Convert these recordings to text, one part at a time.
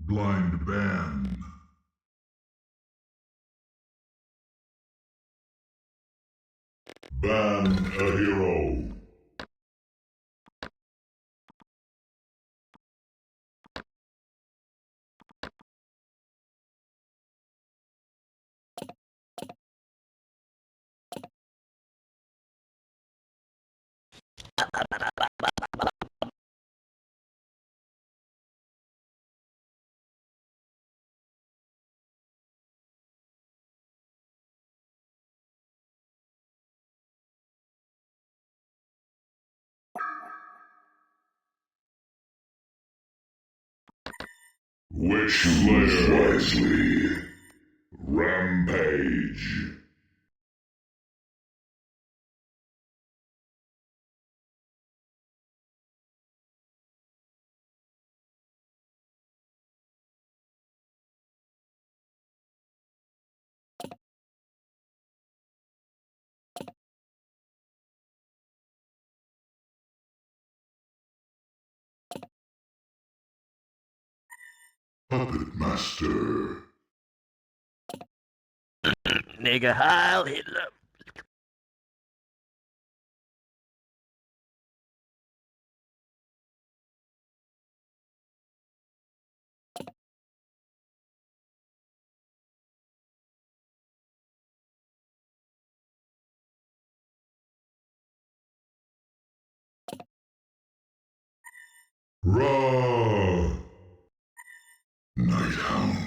Blind ban. Ban a hero. Which Slayer wisely. Rampage. Puppet Master. Nigga, Heil Hitler. Raw. Nighthound.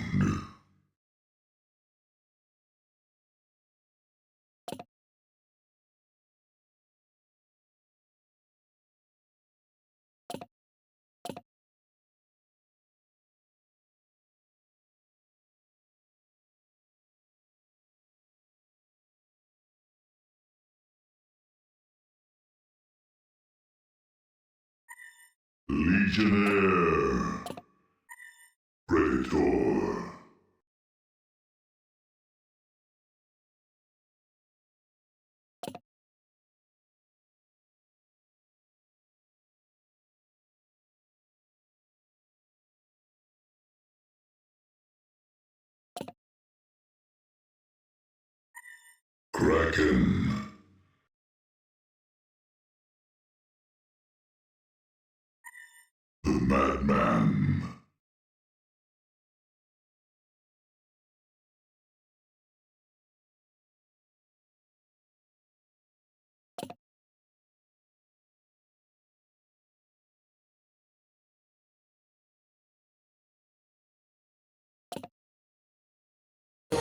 Legionnaire. Predator. Kraken. The Madman.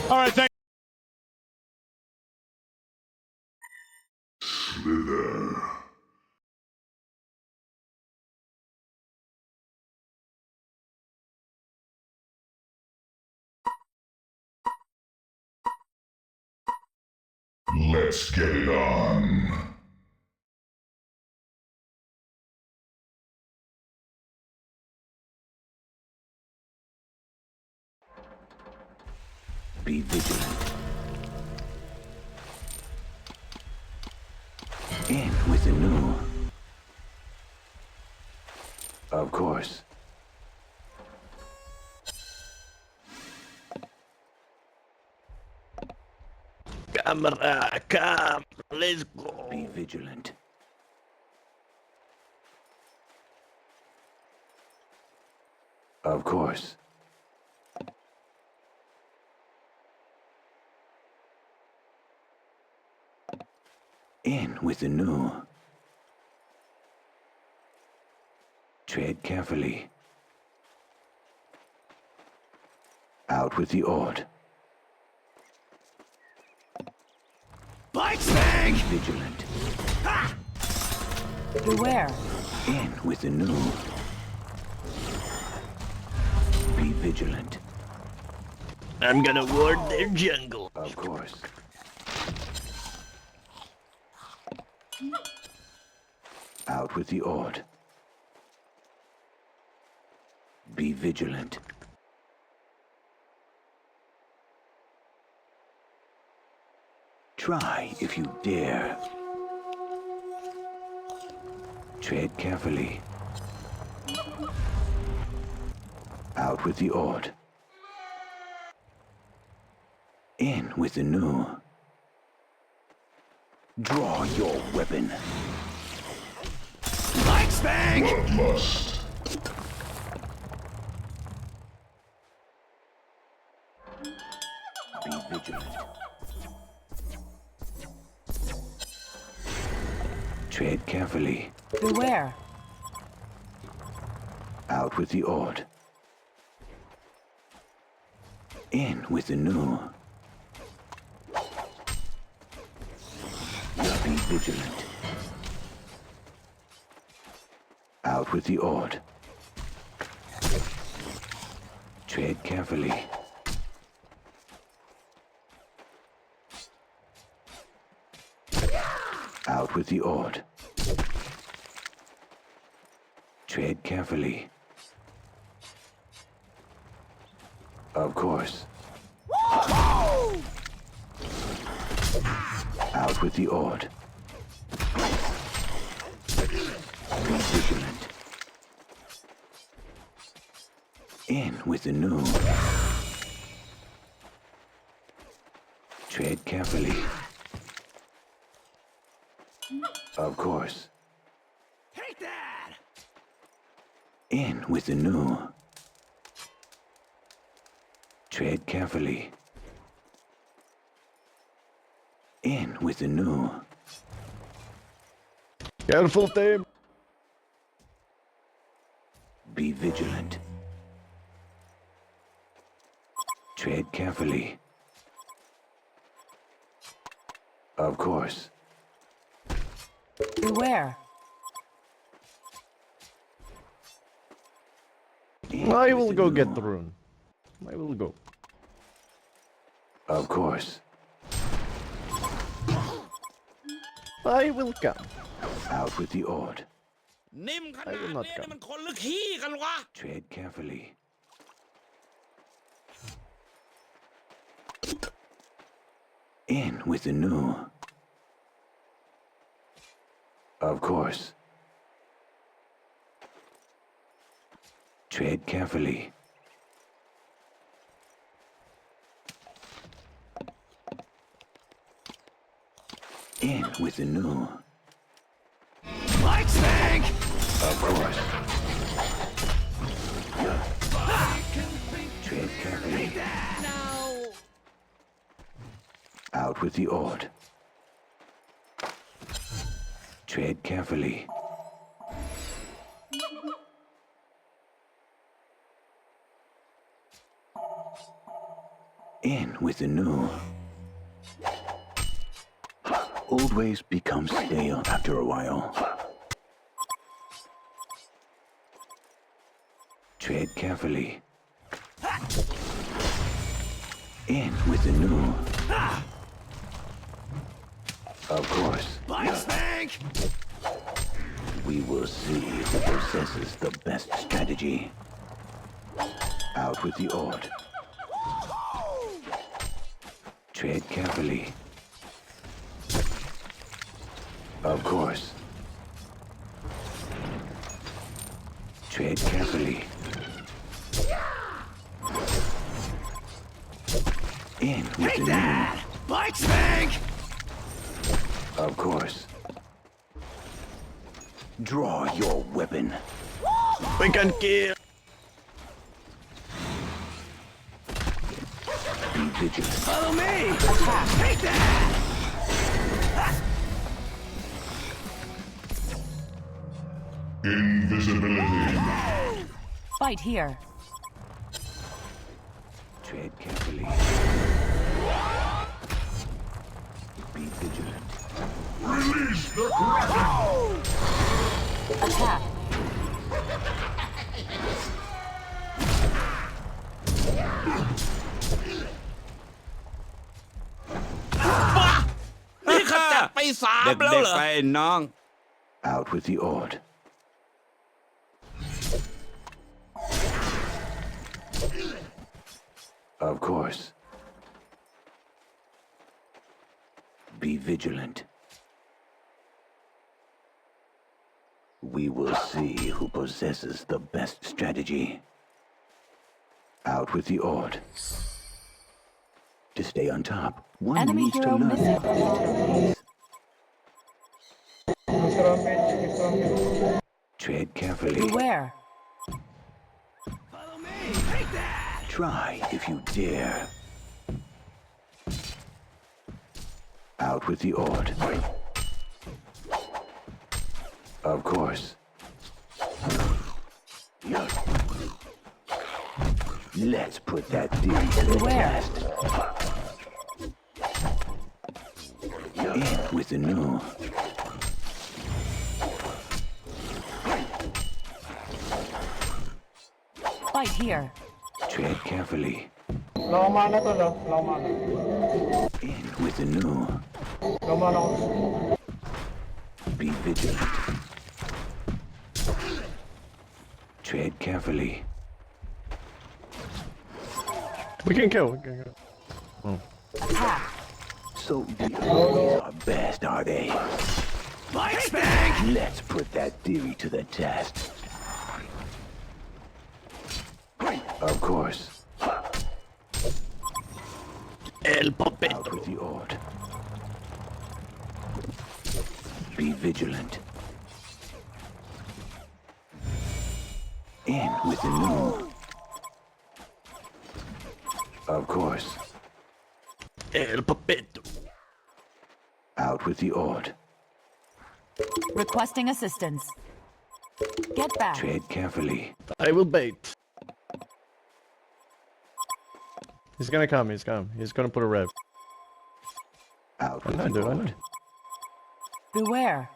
All right, thank Slither. Let's get it on. Be vigilant. In with the new. Of course. Camera, come. Let's go. Be vigilant. Of course. In with the new. Tread carefully. Out with the old. Bike snag! Be vigilant. Beware. In with the new. Be vigilant. I'm gonna ward their jungle. Of course. Out with the odd. Be vigilant. Try if you dare. Tread carefully. Out with the old. In with the new. Draw your weapon. Like Spank! Bloodlust. Be vigilant. Tread carefully. Beware. Out with the old. In with the new. Be vigilant. Out with the old. Tread carefully. Out with the old. Tread carefully. Of course. Out with the old. Be vigilant. In with the new. Tread carefully. Of course. Take that! In with the new. Tread carefully. In with the new. Careful, team. Be vigilant. Tread carefully. Of course. Beware. In I with will the go new. get the rune. I will go. Of course. I will come. Out with the old. นิ่มขนาด I will not นี้ come. นี่มันคนหรือขี้กันวะ Tread carefully. In with the new. Of course. Tread carefully. In with the new. Like Spank! Of course. Tread carefully. Out with the old. Tread carefully. In with the new. Old ways become stale after a while. Tread carefully. In with the new. Of course. Like Spank! We will see who possesses the best strategy. Out with the old. Tread carefully. Of course. Tread carefully. In with Take the that! Like Spank! new. Of course. Draw your weapon. We can kill. Be vigilant. Follow me! Take that! Invisibility. Fight here. Tread carefully. Be vigilant. Release the Kraken. Attack. Bah! นี่ขจัดไปสามแล้วเหรอ ไปน้อง Out with the old. Of course. Be vigilant. We will see who possesses the best strategy. Out with the Ord. To stay on top, one Enemy needs to hero learn missing. how to tread carefully. Beware. Follow me. Take that. Try if you dare. Out with the Ord. Of course. Let's put that theory to the Beware. test. In with the new. Fight here. Tread carefully. Low mana to, low mana. In with the new. Low mana. Be vigilant. Tread carefully. We can kill. Attack. So the always are best, are they? Mike's back. Let's put that theory to the test. Of course. El Puppet. Out with the Ord. Be vigilant. In with the new. Of course. El Puppet. Out with the Ord. Requesting assistance. Get back. Tread carefully. I will bait. He's gonna come, he's gonna put a rev. Out with I the know. Ord. Beware.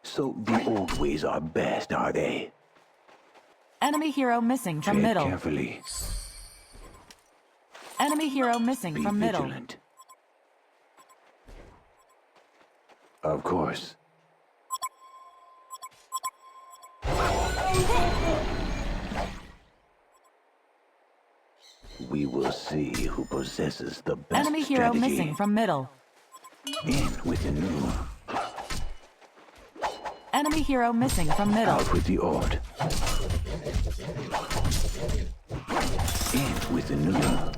So the old ways are best, are they? Enemy hero missing from Tread middle. carefully. Enemy hero missing Be from middle. vigilant. Of course. We will see who possesses the best Enemy hero strategy. missing from middle. In with the new. Enemy hero missing from middle. Out with the Ord. In with the new.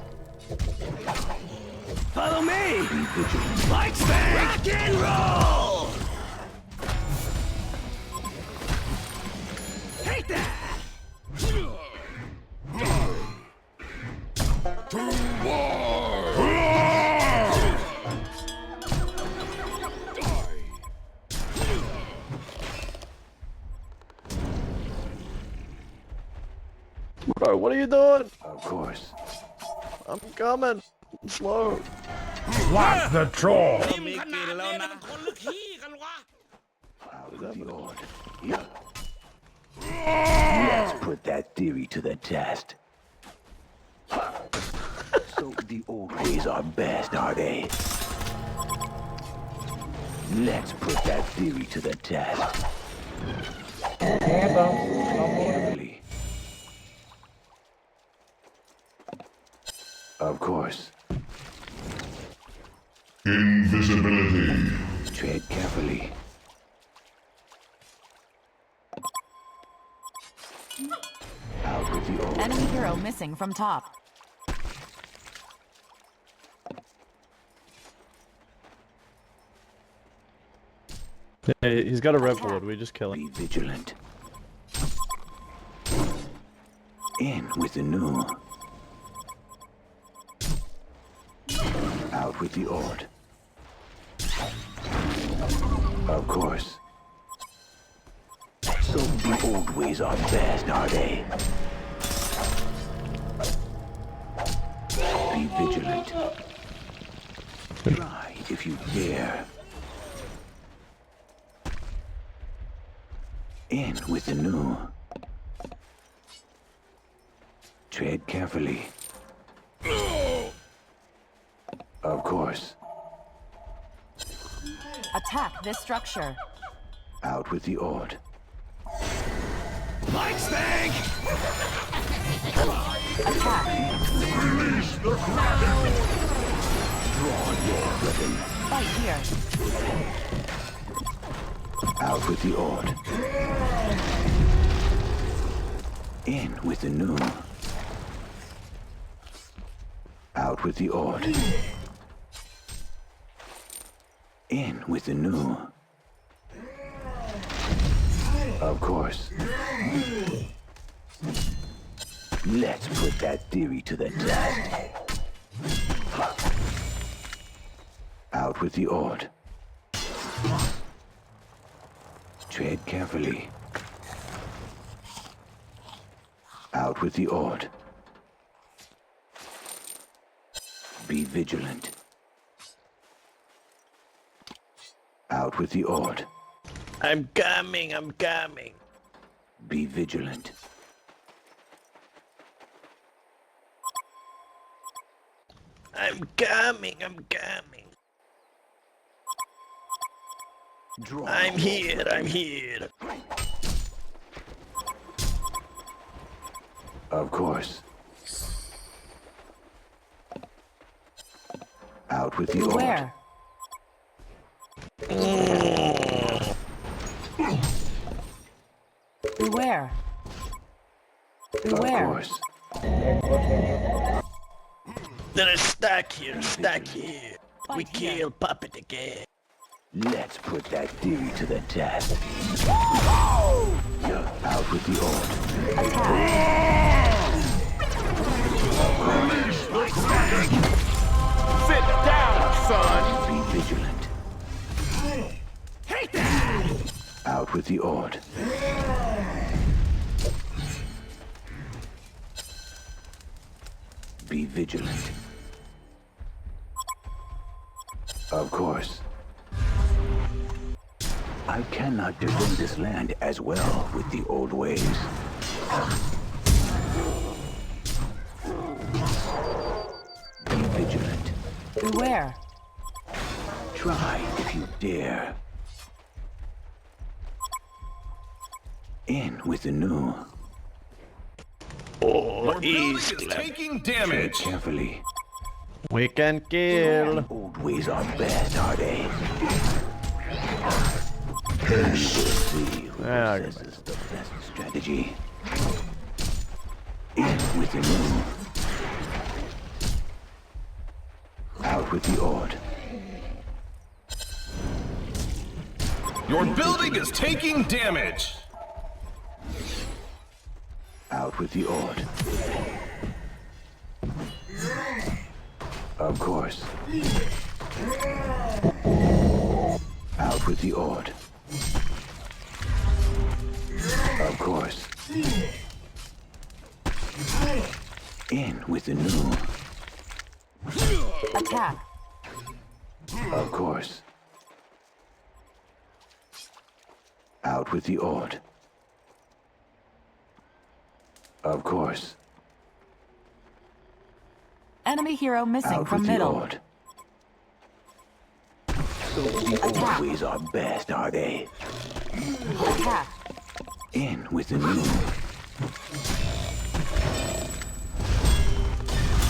Follow me. Be vigilant. Mike's back. Rock and roll. Take that. Bro, what are you doing? Of course. I'm coming. Slow. What the troll? มีขนาดนี้นะมันคนหรือขี้กันวะ Out with the Ord. Let's put that theory to the test. So the old ways are best, are they? Let's put that theory to the test. Carefully. Of course. Invisibility. Tread carefully. Out with the Ord. Enemy hero missing from top. Hey, he's got a rev bullet, we just kill him. Be vigilant. In with the new. Out with the Ord. Of course. So the old ways are best, are they? Be vigilant. Try if you dare. In with the new. Tread carefully. Of course. Attack this structure. Out with the Ord. Mike's back. Attack. Release the Kraken! Draw your weapon. Fight here. Out with the Ord. In with the new. Out with the old. In with the new. Of course. Let's put that theory to the test. Out with the old. Tread carefully. Out with the old. Be vigilant. Out with the old. I'm coming, I'm coming. Be vigilant. I'm coming, I'm coming. Draw. I'm here, I'm here. Of course. Out with the old. Beware. Beware. Of Beware. course. They're stuck here, stuck here. We Fight here. kill Puppet again. Let's put that theory to the test. Out with the old. Sit down, son. Be vigilant. Hate that. Out with the old. Be vigilant. Of course. I cannot defend this land as well with the old ways. Be vigilant. Beware. Try if you dare. In with the new. Oh, Building is easy. taking Tread damage. carefully. We can kill. Old ways are best, are they? We will see who possesses the best strategy. In with the new. Out with the old. Your building is taking damage. Out with the old. Of course. Out with the old. Of course. In with the new. Attack. Of course. Out with the old. Of course. Enemy hero missing Out from with the middle. old. So the old ways are best, are they? Attack. In with the new.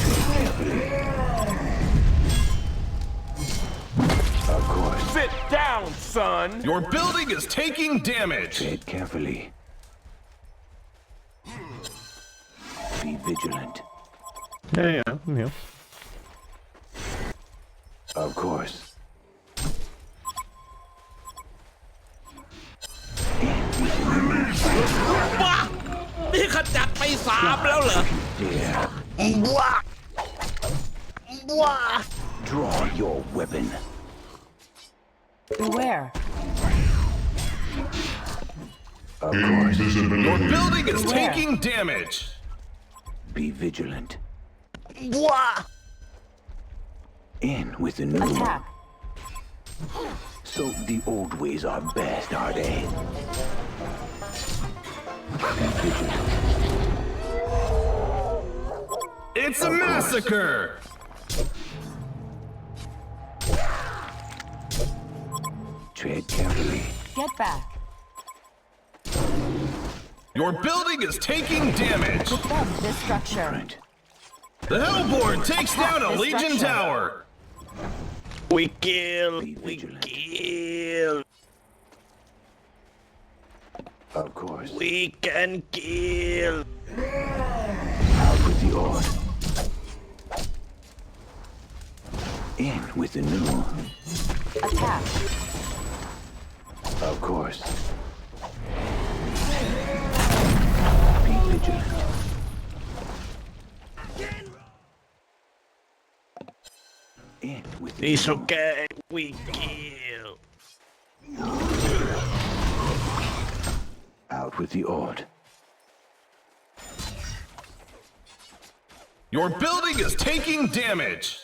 Tread carefully. Of course. Sit down, son. Your building is taking damage. Tread carefully. Be vigilant. Yeah, yeah. Of course. In with the new. บ้านี่ขจัดไป3แล้วเหรอ Dare. Draw your weapon. Beware. Of course. Your Invisibility. building is Where? taking damage. Be vigilant. In with the new. Attack. So the old ways are best, are they? Be vigilant. It's a massacre. Tread carefully. Get back. Your building is taking damage. Defend this structure. Front. The Hellborn takes down a This Legion structure. tower. We kill. Be We vigilant. kill. Of course. We can kill. Out with the old. In with the new. Attack. Of course. Be vigilant. In with the It's new. okay. We kill. Out with the old. Your building is taking damage.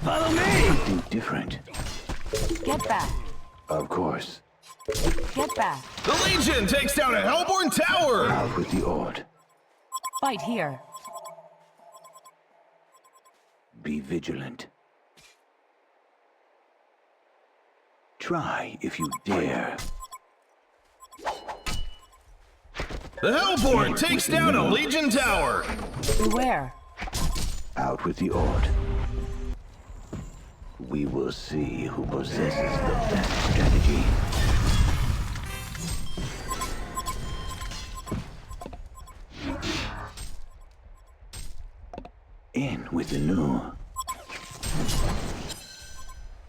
Follow me. Do different. Get back. Of course. Get back. The Legion takes down a Hellborn tower. Out with the old. Fight here. Be vigilant. Try if you dare. The Hellborn takes down a Legion tower. Beware. Out with the old. We will see who possesses the best strategy. In with the new.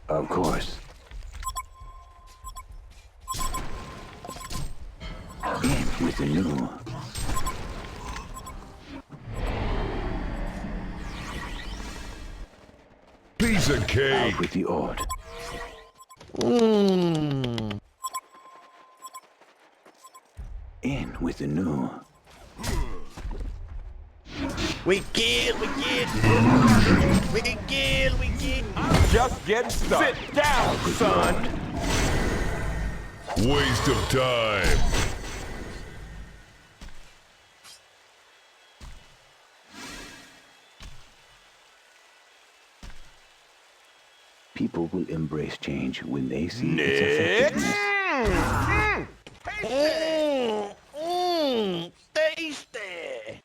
Of course. In with the new. Piece of cake. Out with the old. In with the new. We kill. We kill. We kill. We kill. Just getting started. Sit down, son. Waste of time. People will embrace change when they see its effectiveness. Tasty.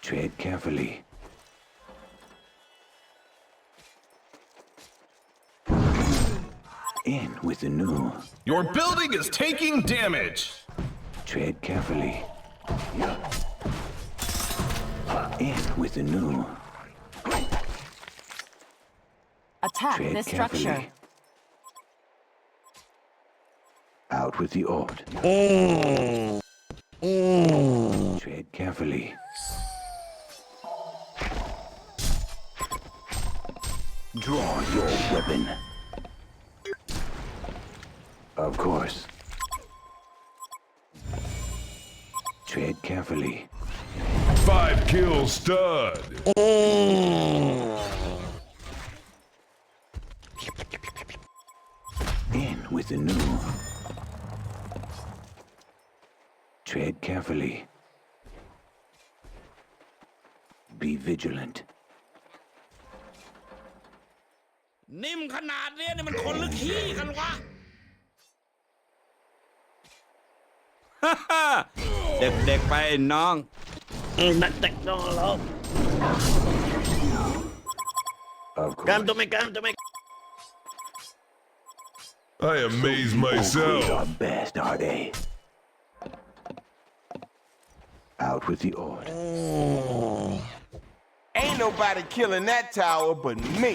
Tread carefully. In with the new. Your building is taking damage. Tread carefully. In with the new. Attack Tread this carefully. structure. Out with the old. Tread carefully. Draw your weapon. Of course. Tread carefully. 5 kill stud. In with the new. Tread carefully. Be vigilant. นิ่มขนาดเนี้ยนี่มันคนหรือขี้กันวะ เด็กๆไปน้อง นักแต่งนอแล้ว Of การ course. ตัวไม่การตัวไม่ I amaze Always myself. our best, are they? Out with the old. Ain't nobody killing that tower but me.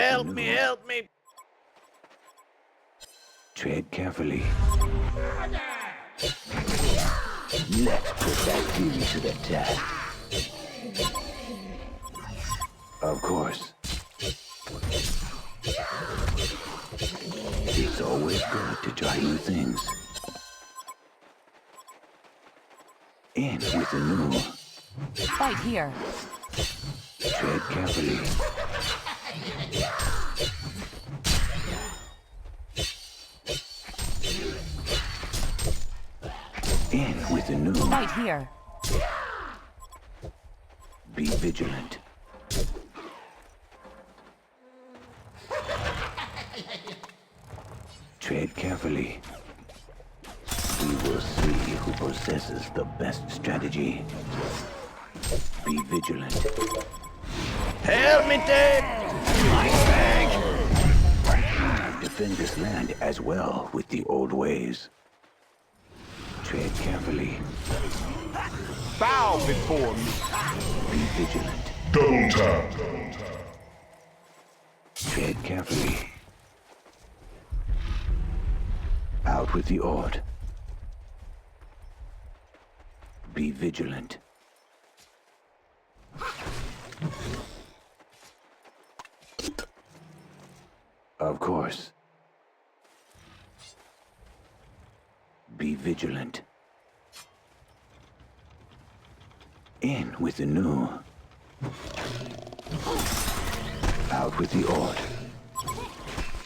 Help me, help me. Tread carefully. Let's put that theory to the test. Of course. It's always good to try new things. In with the new. Fight here. Tread carefully. In with the new. Fight here. Be vigilant. Tread carefully. We will see who possesses the best strategy. Be vigilant. Help me, Dave! Defend this land as well with the old ways. Tread carefully. Bow before me. Be vigilant. Double tap. Tread carefully. Out with the Ord. Be vigilant. Of course. Be vigilant. In with the new. Out with the Ord.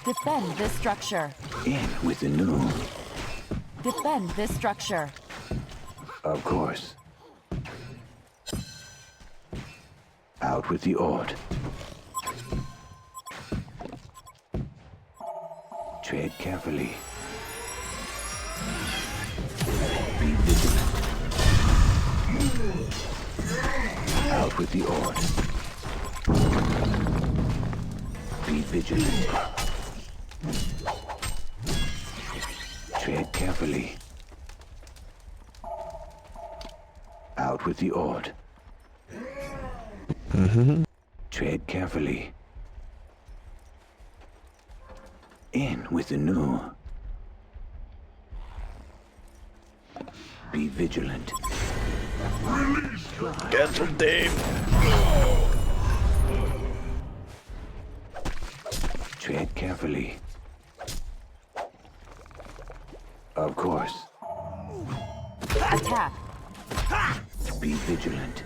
Defend this structure. In with the new. Defend this structure. Of course. Out with the Ord. Tread carefully. Be vigilant. Out with the Ord. Be vigilant. Tread carefully. Out with the Ord. Tread carefully. In with the new. Be vigilant. Cancel, Dave. Tread carefully. Of course. Attack. Be vigilant.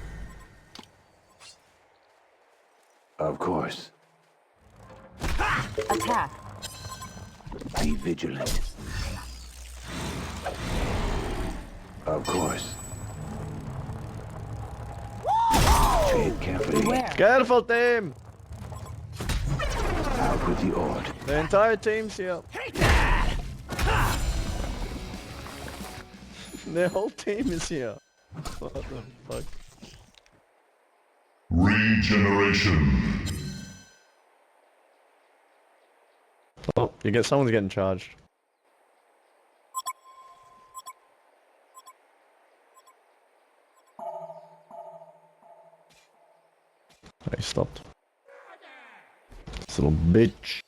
Of course. Attack. Be vigilant. Of course. Tread carefully. Beware. Careful, team. Out with the Ord. The entire team's here. The whole team is here. What the fuck? Regeneration. Oh, someone's getting charged. I stopped. This little bitch.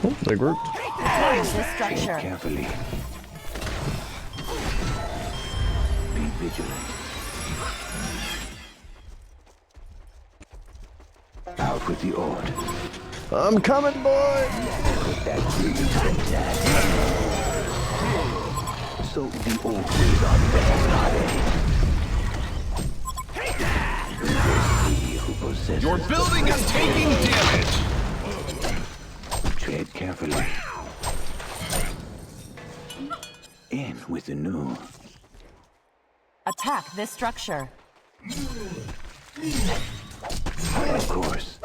Oh, they grouped. Defend this structure. Carefully. Be vigilant. Out with the Ord. I'm coming, boy! That's really fantastic. So the old ways are best, are they? He who possesses Your building is taking damage. Tread carefully. In with the new. Attack this structure. Of course.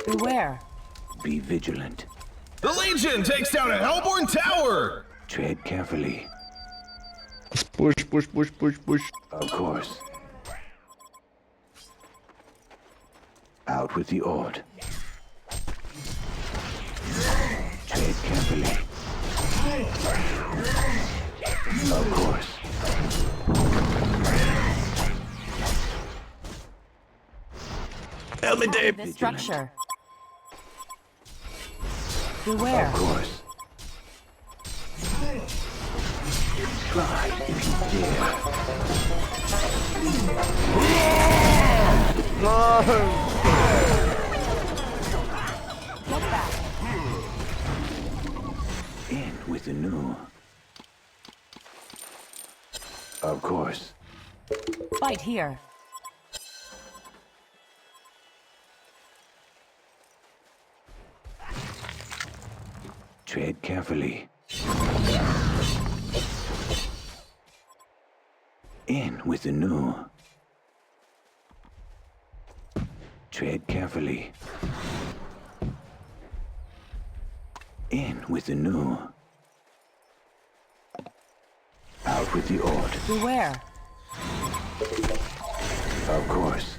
Beware. Be vigilant. The Legion takes down a Hellborn tower. Tread carefully. Push, push, push, push, push. Of course. Out with the Ord. Tread carefully. Of course. Help me, Attack Dave! this structure. Beware. Of course. Try if you dare. No! Get back. In with the new. Of course. Fight here. Tread carefully. In with the new. Tread carefully. In with the new. Out with the old. Beware. Of course.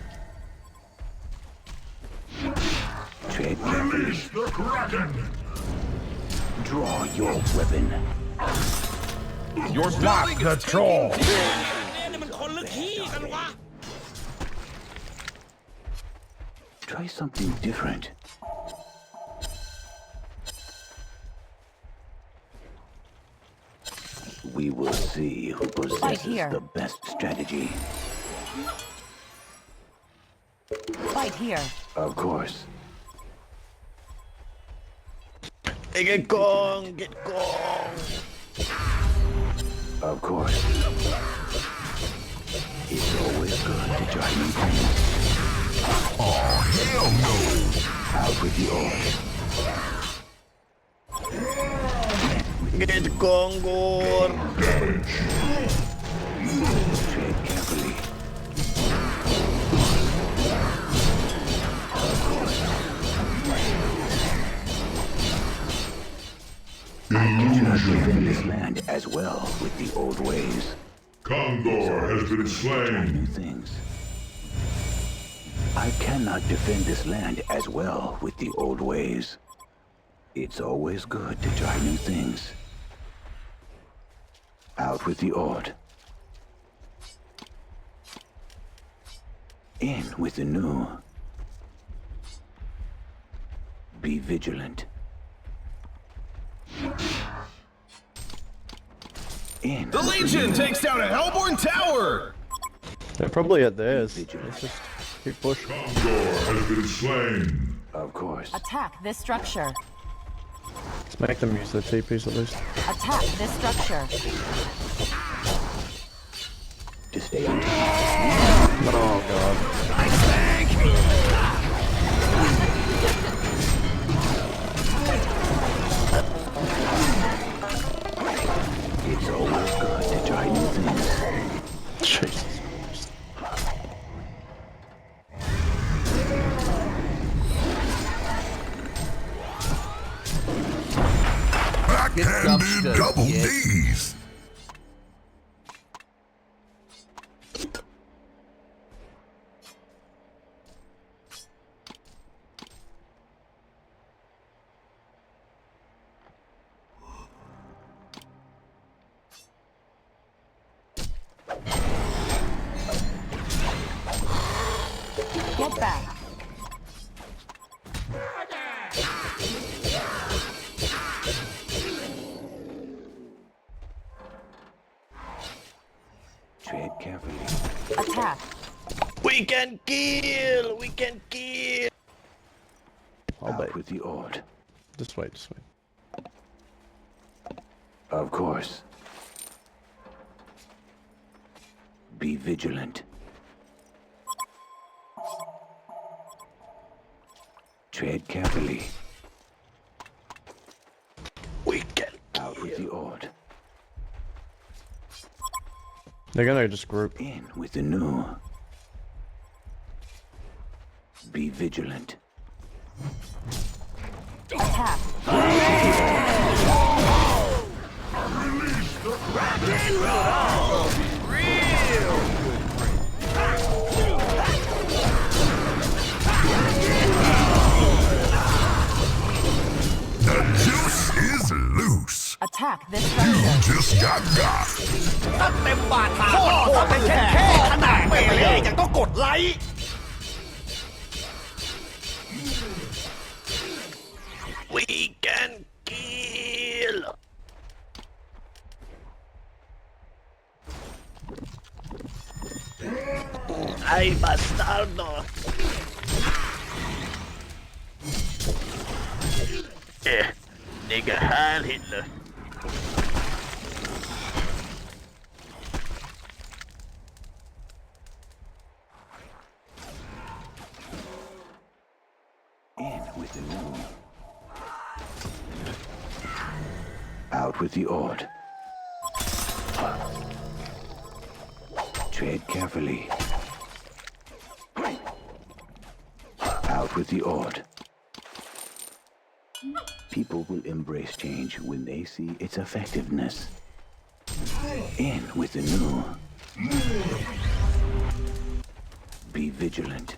Tread carefully. Release the Kraken! Draw your weapon. Your Lock building the is troll. เนี่ยนี่มันคนหรือขี้กันวะ Try something different. We will see who possesses here. the best strategy. Fight here. Of course. ไอ้เก็ตกองเก็ตกอง Of course. It's always good to try new things. Hell no! Out with the old. เก็ตกองโกน Damage. Tread carefully. Illusion. Defend this land as well with the old ways. Condor has been Try slain. new things. I cannot defend this land as well with the old ways. It's always good to try new things. Out with the old. In with the new. Be vigilant. In The with Legion new. takes down a Hellborn tower! They're probably at theirs. Vigilant. Let's just keep pushing. Condor has been slain. Of course. Attack this structure. Let's make them use their TPs at least. Attack this structure. To stay on top. Oh god. It's always good to try new things. Jesus Christ. Backhanded double D's. Get back. Tread carefully. Attack. we can kill we can kill I'll Out bait. with the old. Just wait, just wait. Of course. Be vigilant. Tread carefully. we can Out with the old. They're gonna just group. In with the new. Be vigilant. Attack. The juice is loose. Attack this You structure. just got got. เต็มบาทาพ่อเป็นแค่ขนาดไม่เล่ยังต้องกดไลค์ we can kill ay bastardo nigga Heil Hitler In with the new. Out with the ord. Tread carefully. Out with the ord. People will embrace change when they see its effectiveness. In with the new. Be vigilant.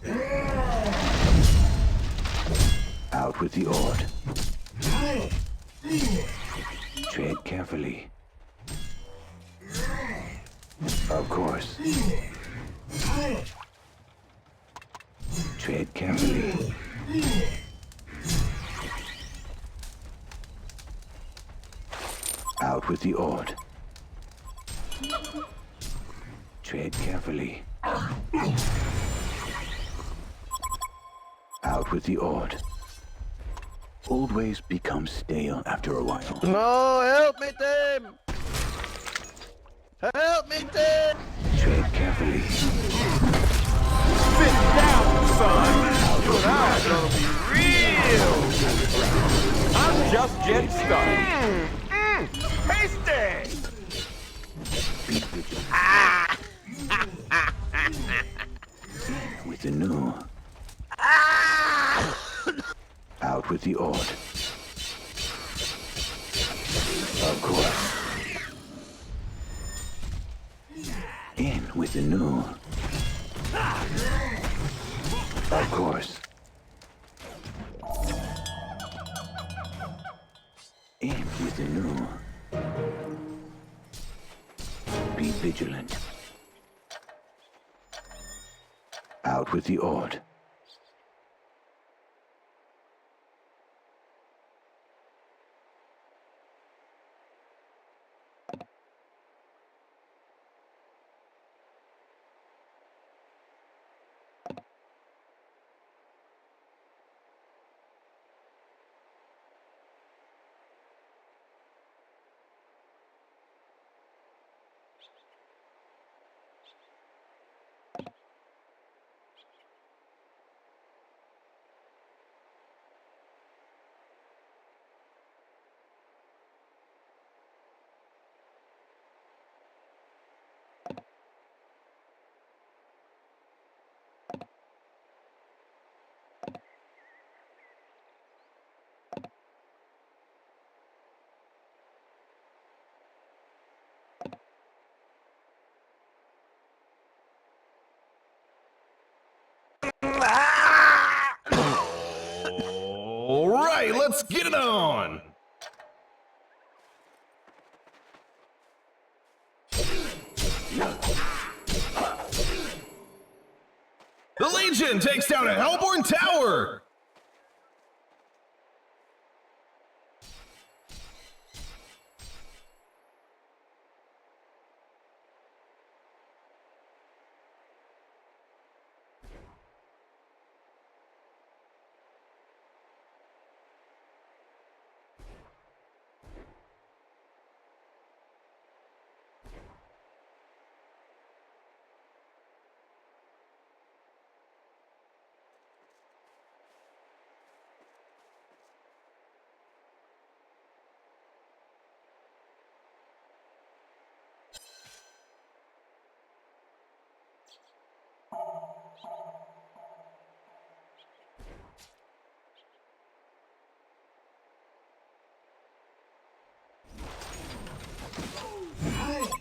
Out with the ord. Tread carefully. Of course. Tread carefully. Out with the ord. Tread carefully. Out with the ord. Old ways become stale after a while. No, help me, Tim! Help me, Tim! Tread carefully. Sit down, son! You and I are gonna be real! I'm just getting started. Tasty! With the new. Out with the ord. Of course. In with the new. Of course. In with the new. Be vigilant. Out with the ord. All right, let's get it on. The Legion takes down a Hellborn tower.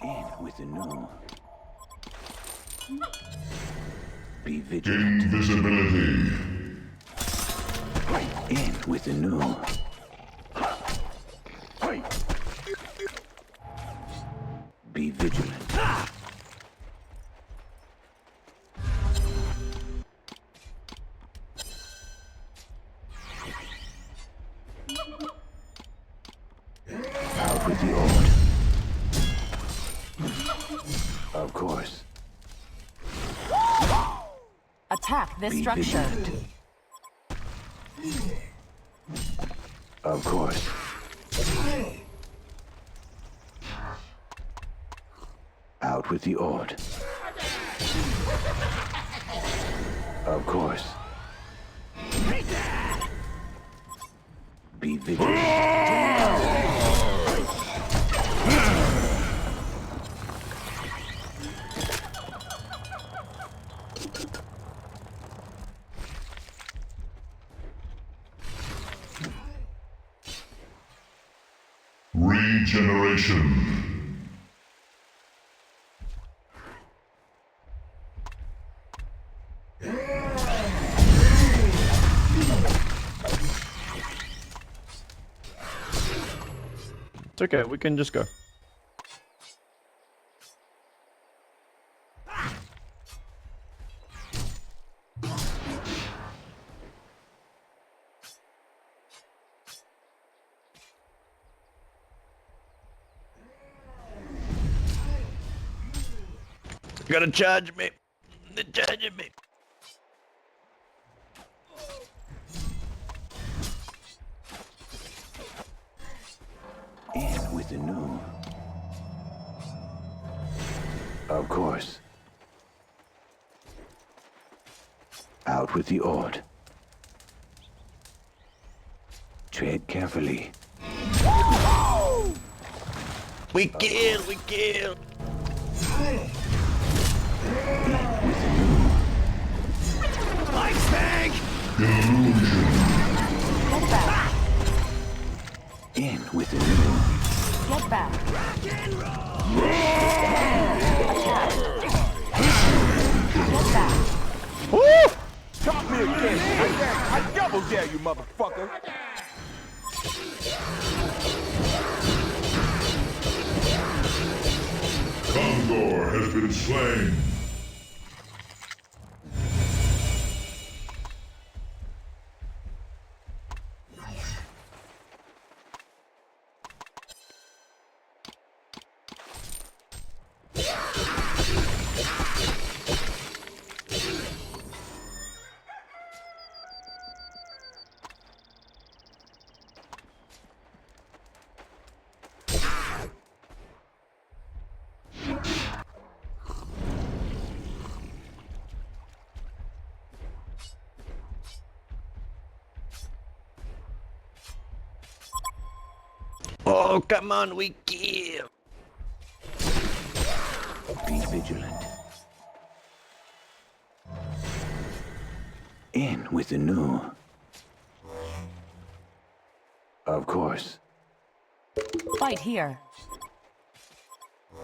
In with the new. Be vigilant. Invisibility. In with the new. Be vigilant. Out with the ord. Of course. Attack this Be structure. vigilant. Of course. Out with the ord. Of course. Be vigilant. Regeneration. It's okay, we can just go. Gotta charge me. They're charging me. In with the new. Of course. Out with the odd. Tread carefully. We kill, we kill. With the new. Light tank! Get back. In with the new. Get back. Attack. Get back. Top me again. I double dare you, motherfucker. Condor has been slain. Oh, come on, we kill. Be vigilant. In with the new. Of course. Fight here.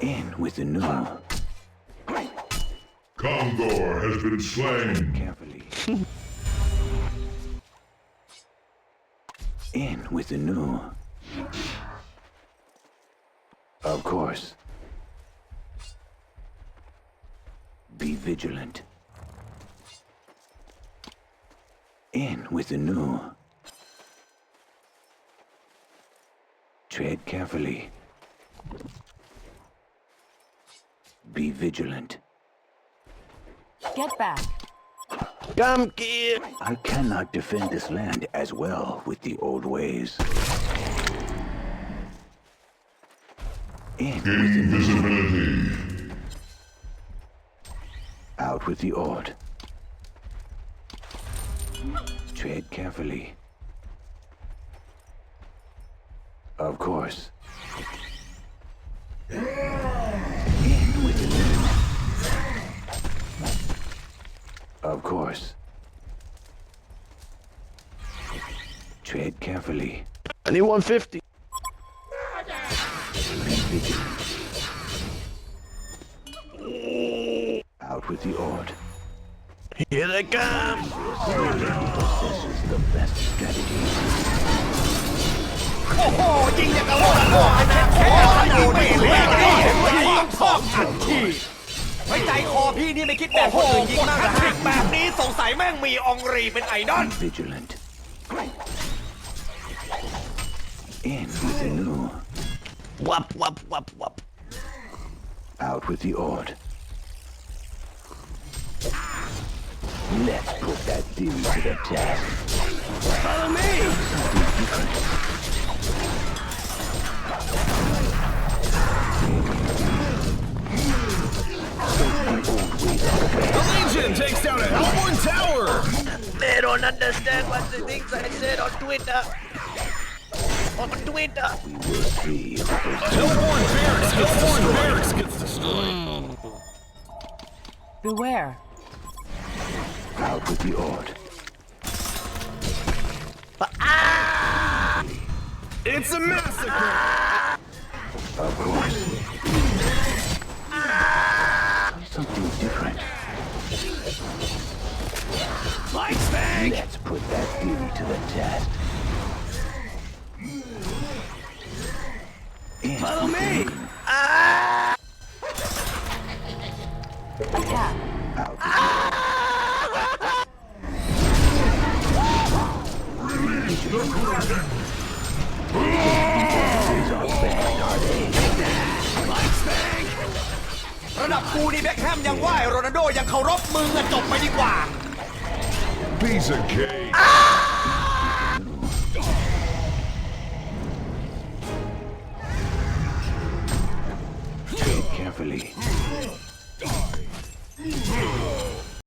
In with the new. Condor has been slain. Carefully. In with the new. Of course. Be vigilant. In with the new. Tread carefully. Be vigilant. Get back. Come kill. I cannot defend this land as well with the old ways. In with the new. Invisibility. Out with the odd. Tread carefully. Of course. In with the new. Of course. Tread carefully. I need 150. Be vigilant. Out with the odd. Here they come. This is the best strategy. โอ้โหยิงอย่างกับโลกโลกไอ้แค่ยิงไม่เลี้ยงต้องสองอัดทีไว้ใจคอพี่นี่ไม่คิดแบบคนอื่นยิงมากนะทริกแบบนี้สงสัยแม่งมีองรีเป็นไอดอล Vigilant. In with the new. Wop, wop, wop, wop. Out with the odd. Let's put that theory to the test. Follow me! The Legion takes down a Hellborn tower. They don't understand what the things I said on Twitter. On Twitter. We will see. Hellborn barracks gets destroyed. Beware. Out with the odd. It's a massacre. Of course. Something different. Light spank! Let's put that beauty to the test. Follow me! Attack. Light spank! ระดับกูนี่แบ็คแฮมยังไหวโรนัลโดยังเคารพมึงอะจบไปดีกว่า Piece of cake. Tread carefully.